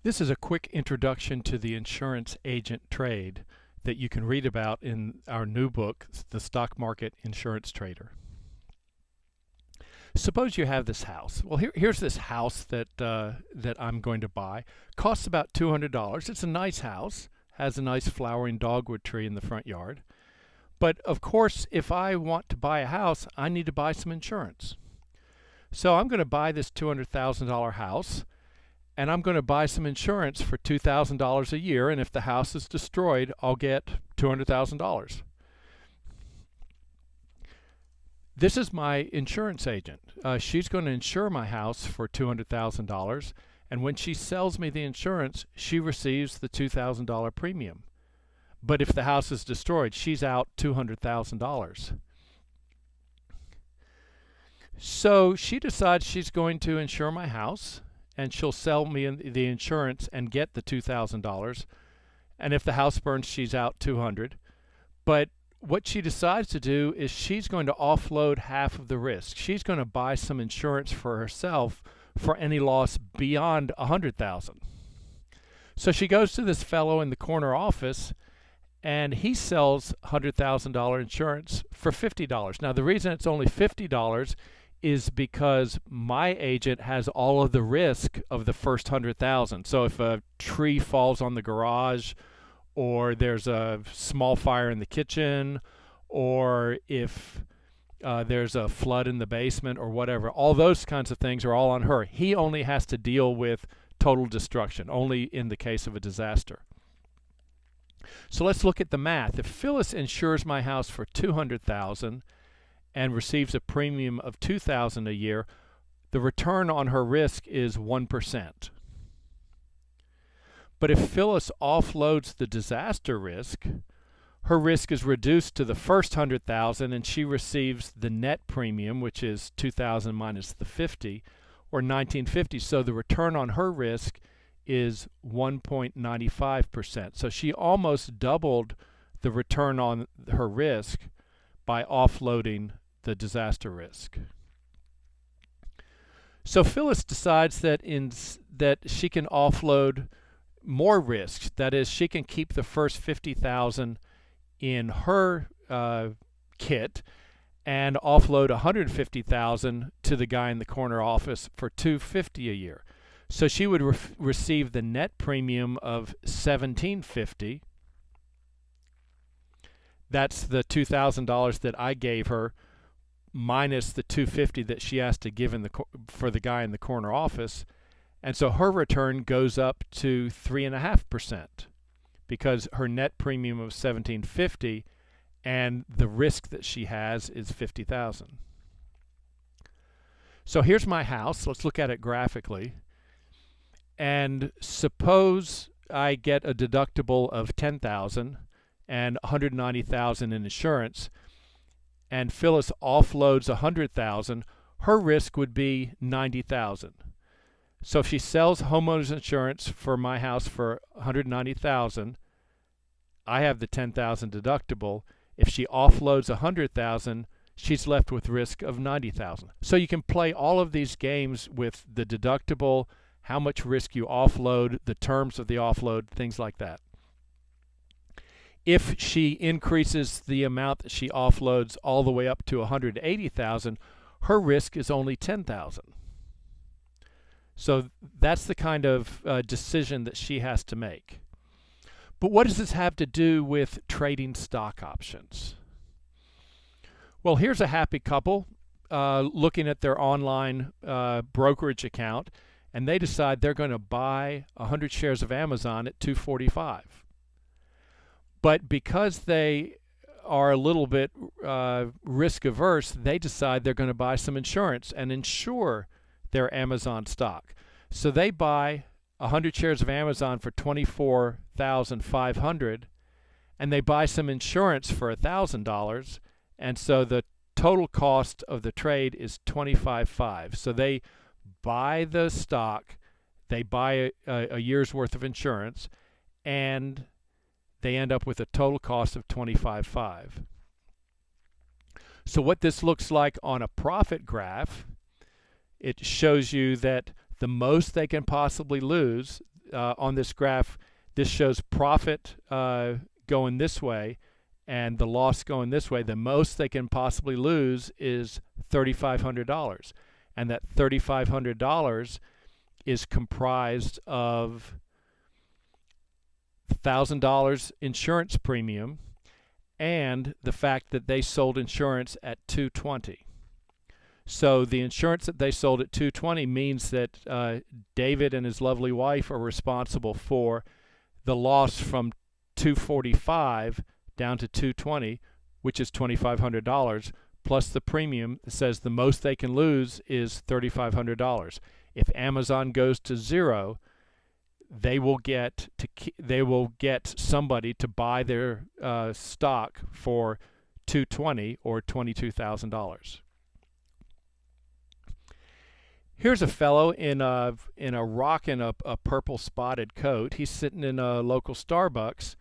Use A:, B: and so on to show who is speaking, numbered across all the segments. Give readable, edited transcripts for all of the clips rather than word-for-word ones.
A: This is a quick introduction to the insurance agent trade that you can read about in our new book, The Stock Market Insurance Trader. Suppose you have this house. Well, here's this house that I'm going to buy. Costs about $200. It's a nice house, has a nice flowering dogwood tree in the front yard. But of course, if I want to buy a house, I need to buy some insurance. So I'm going to buy this $200,000 house, and I'm going to buy some insurance for $2,000 a year, and if the house is destroyed, I'll get $200,000. This is my insurance agent. She's going to insure my house for $200,000, and when she sells me the insurance, she receives the $2,000 premium. But if the house is destroyed, she's out $200,000. So she decides she's going to insure my house, and she'll sell me the insurance and get the $2,000. And if the house burns, she's out $200,000. But what she decides to do is she's going to offload half of the risk. She's going to buy some insurance for herself for any loss beyond $100,000. So she goes to this fellow in the corner office, and he sells $100,000 insurance for $50. Now, the reason it's only $50 is because my agent has all of the risk of the first $100,000. So if a tree falls on the garage, or there's a small fire in the kitchen, or if there's a flood in the basement or whatever, all those kinds of things are all on her. He only has to deal with total destruction, only in the case of a disaster. So let's look at the math. If Phyllis insures my house for $200,000 and receives a premium of $2,000 a year, the return on her risk is 1%. But if Phyllis offloads the disaster risk, her risk is reduced to the first $100,000, and she receives the net premium, which is $2,000 minus the $50, or $1,950. So the return on her risk is 1.95%. So she almost doubled the return on her risk by offloading the disaster risk. So Phyllis decides that she can offload more risks. That is, she can keep the first $50,000 in her kit and offload $150,000 to the guy in the corner office for $250 a year. So she would receive the net premium of $1,750. That's the $2,000 that I gave her, minus the $250 that she has to give for the guy in the corner office. And so her return goes up to 3.5% because her net premium of $1,750 and the risk that she has is $50,000. So here's my house. Let's look at it graphically. And suppose I get a deductible of $10,000 and $190,000 in insurance, and Phyllis offloads $100,000. Her risk would be $90,000. So if she sells homeowners insurance for my house for $190,000, I have the $10,000 deductible. If she offloads $100,000, she's left with risk of $90,000. So you can play all of these games with the deductible, how much risk you offload, the terms of the offload, things like that. If she increases the amount that she offloads all the way up to $180,000, her risk is only $10,000. So that's the kind of decision that she has to make. But what does this have to do with trading stock options? Well, here's a happy couple looking at their online brokerage account, and they decide they're going to buy 100 shares of Amazon at $245. But because they are a little bit risk averse, they decide they're going to buy some insurance and insure their Amazon stock. So they buy 100 shares of Amazon for $24,500, and they buy some insurance for $1,000, and so the total cost of the trade is $25,500. So they buy the stock, they buy a year's worth of insurance, and they end up with a total cost of $25,500. So what this looks like on a profit graph, it shows you that the most they can possibly lose, on this graph, this shows profit going this way and the loss going this way. The most they can possibly lose is $3,500. And that $3,500 is comprised of $1,000 insurance premium and the fact that they sold insurance at $220. So the insurance that they sold at $220 means that David and his lovely wife are responsible for the loss from $245 down to $220, which is $2,500, plus the premium that says the most they can lose is $3,500. If Amazon goes to zero, they will get somebody to buy their stock for $220 or $22,000. Here's a fellow in a rockin' a purple spotted coat. He's sitting in a local Starbucks,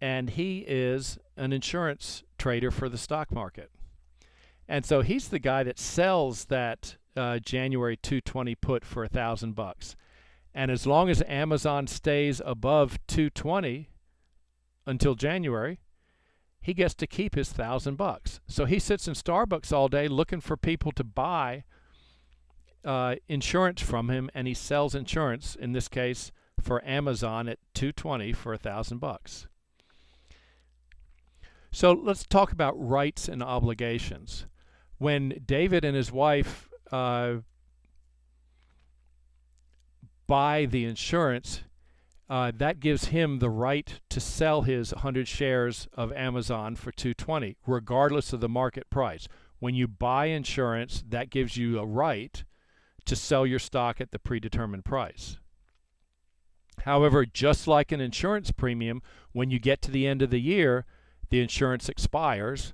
A: and he is an insurance trader for the stock market. And so he's the guy that sells that January 220 put for $1,000. And as long as Amazon stays above 220 until January, he gets to keep his $1,000. So he sits in Starbucks all day looking for people to buy insurance from him, and he sells insurance, in this case for Amazon, at $220 for $1,000. So let's talk about rights and obligations. When David and his wife buy the insurance, that gives him the right to sell his 100 shares of Amazon for $220, regardless of the market price. When you buy insurance, that gives you a right to sell your stock at the predetermined price. However, just like an insurance premium, when you get to the end of the year, the insurance expires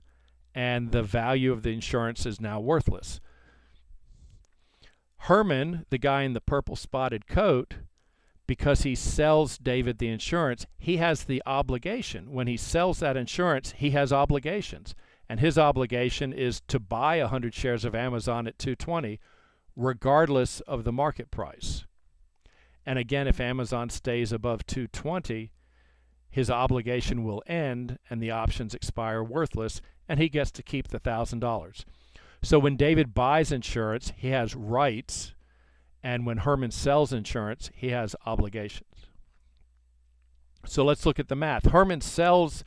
A: and the value of the insurance is now worthless. Herman, the guy in the purple spotted coat, because he sells David the insurance, he has the obligation. When he sells that insurance, he has obligations. And his obligation is to buy 100 shares of Amazon at $220, regardless of the market price. And again, if Amazon stays above $220, his obligation will end and the options expire worthless, and he gets to keep the $1,000. So when David buys insurance, he has rights, and when Herman sells insurance, he has obligations. So let's look at the math. Herman sells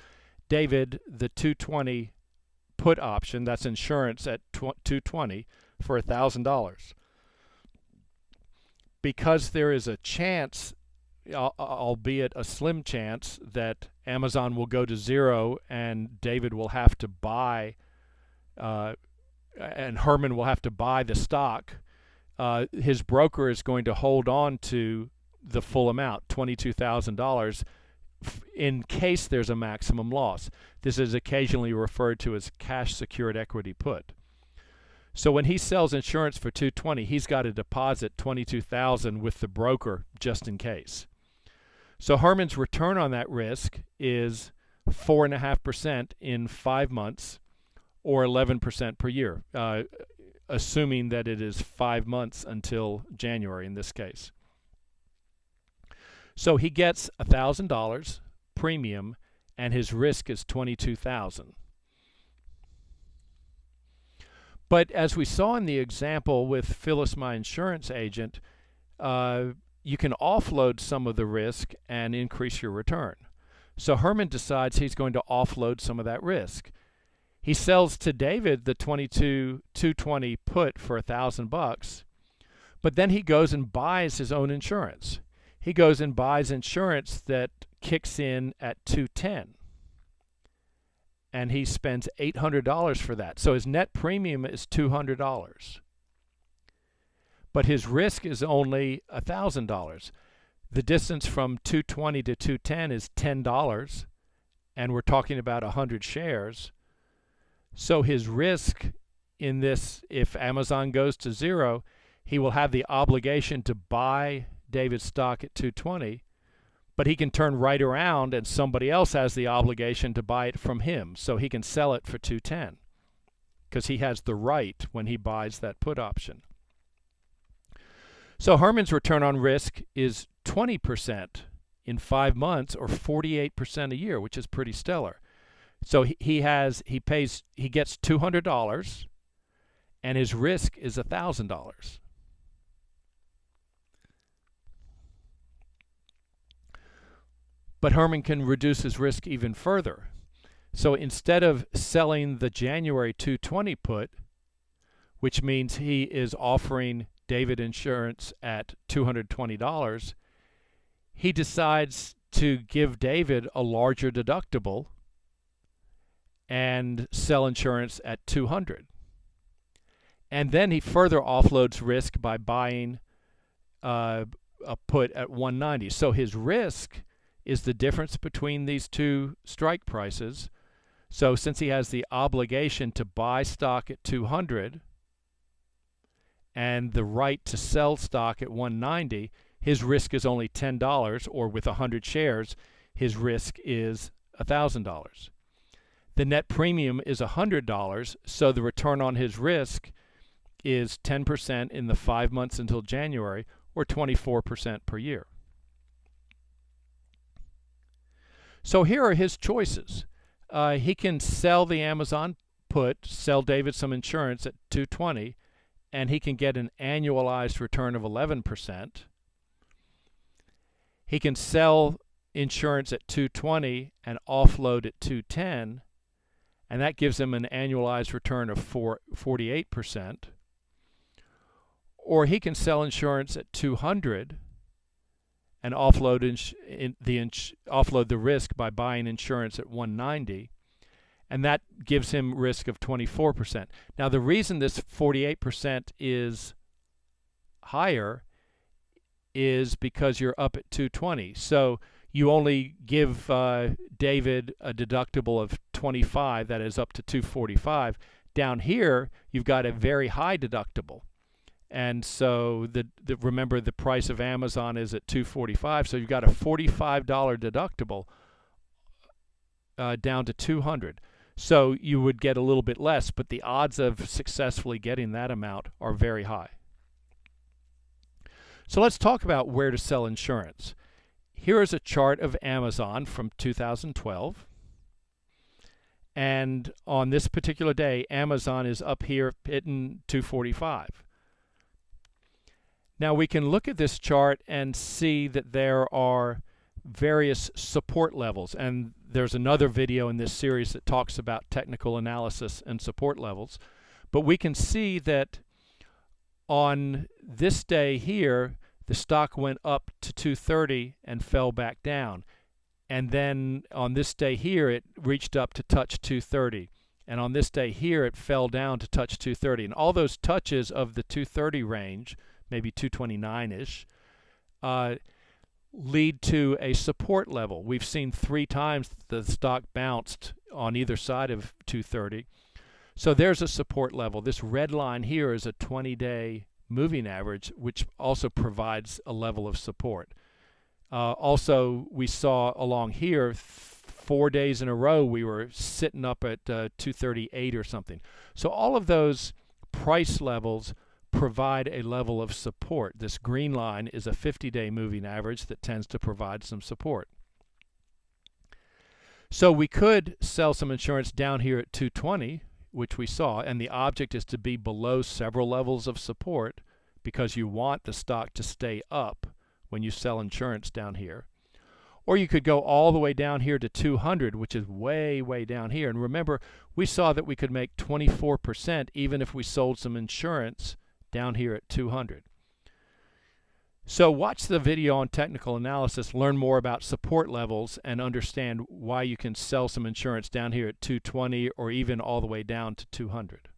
A: David the 220 put option, that's insurance at $220 for $1,000. Because there is a chance, albeit a slim chance, that Amazon will go to zero and David will have to buy, and Herman will have to buy the stock, his broker is going to hold on to the full amount, $22,000, in case there's a maximum loss. This is occasionally referred to as cash secured equity put. So when he sells insurance for $220, he's got to deposit $22,000 with the broker just in case. So Herman's return on that risk is 4.5% in 5 months, or 11% per year, assuming that it is 5 months until January in this case. So he gets $1,000 premium, and his risk is $22,000. But as we saw in the example with Phyllis, my insurance agent, you can offload some of the risk and increase your return. So Herman decides he's going to offload some of that risk. He sells to David the 220 put for $1,000, but then he goes and buys his own insurance. He goes and buys insurance that kicks in at $210. And he spends $800 for that. So his net premium is $200. But his risk is only $1,000. The distance from 220 to 210 is $10, and we're talking about 100 shares. So his risk in this, if Amazon goes to zero, he will have the obligation to buy David's stock at 220, but he can turn right around and somebody else has the obligation to buy it from him, so he can sell it for 210 because he has the right when he buys that put option. So Herman's return on risk is 20% in 5 months, or 48% a year, which is pretty stellar. So he gets $200, and his risk is $1,000. But Herman can reduce his risk even further. So instead of selling the January 220 put, which means he is offering David insurance at $220, he decides to give David a larger deductible and sell insurance at $200. And then he further offloads risk by buying a put at $190. So his risk is the difference between these two strike prices. So since he has the obligation to buy stock at $200 and the right to sell stock at $190, his risk is only $10, or with 100 shares, his risk is $1,000. The net premium is $100, so the return on his risk is 10% in the 5 months until January, or 24% per year. So here are his choices. He can sell the Amazon put, sell David some insurance at $220, and he can get an annualized return of 11%. He can sell insurance at $220 and offload at $210, and that gives him an annualized return of 48%. Or he can sell insurance at $200 and offload the risk by buying insurance at $190, and that gives him risk of 24%. Now, the reason this 48% is higher is because you're up at $220. So you only give David a deductible of $25, that is up to $245. Down here, you've got a very high deductible. And so remember, the price of Amazon is at $245, so you've got a $45 deductible down to $200. So you would get a little bit less, but the odds of successfully getting that amount are very high. So let's talk about where to sell insurance. Here is a chart of Amazon from 2012. And on this particular day, Amazon is up here hitting $245. Now we can look at this chart and see that there are various support levels, and there's another video in this series that talks about technical analysis and support levels. But we can see that on this day here, the stock went up to 230 and fell back down. And then on this day here, it reached up to touch 230. And on this day here, it fell down to touch 230. And all those touches of the 230 range, maybe 229-ish, lead to a support level. We've seen 3 times the stock bounced on either side of 230. So there's a support level. This red line here is a 20-day moving average, which also provides a level of support. Also, we saw along here 4 days in a row we were sitting up at 238 or something. So all of those price levels provide a level of support. This green line is a 50-day moving average that tends to provide some support. So we could sell some insurance down here at 220, which we saw, and the object is to be below several levels of support because you want the stock to stay up when you sell insurance down here. Or you could go all the way down here to 200, which is way, way down here. And remember, we saw that we could make 24% even if we sold some insurance down here at 200. So watch the video on technical analysis, learn more about support levels, and understand why you can sell some insurance down here at 220 or even all the way down to 200.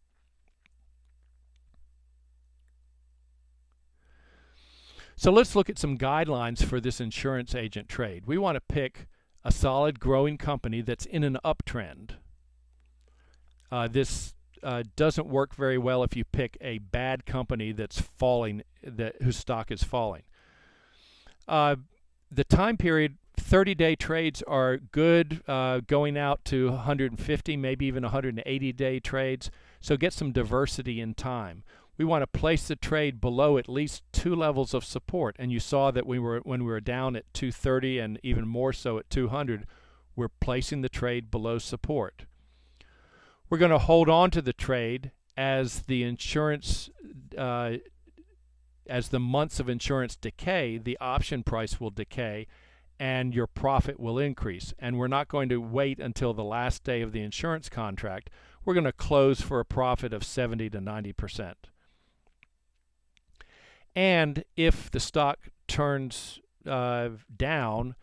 A: So let's look at some guidelines for this insurance agent trade. We want to pick a solid growing company that's in an uptrend. This doesn't work very well if you pick a bad company that's falling, whose stock is falling. The time period, 30-day trades are good, going out to 150, maybe even 180-day trades. So get some diversity in time. we want to place the trade below at least 2 levels of support. And you saw that when we were down at 230 and even more so at 200, we're placing the trade below support. We're going to hold on to the trade as the insurance, as the months of insurance decay, the option price will decay and your profit will increase. And we're not going to wait until the last day of the insurance contract. We're going to close for a profit of 70 to 90%. And if the stock turns down,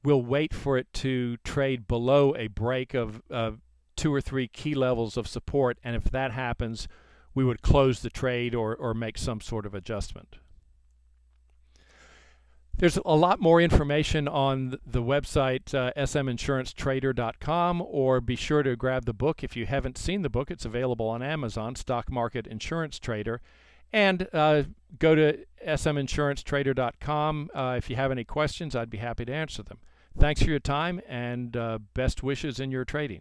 A: we'll wait for it to trade below a break of 2 or 3 key levels of support, and if that happens, we would close the trade or make some sort of adjustment. There's a lot more information on the website sminsurancetrader.com, or be sure to grab the book. If you haven't seen the book, it's available on Amazon, Stock Market Insurance Trader. And go to sminsurancetrader.com. If you have any questions, I'd be happy to answer them. Thanks for your time, and best wishes in your trading.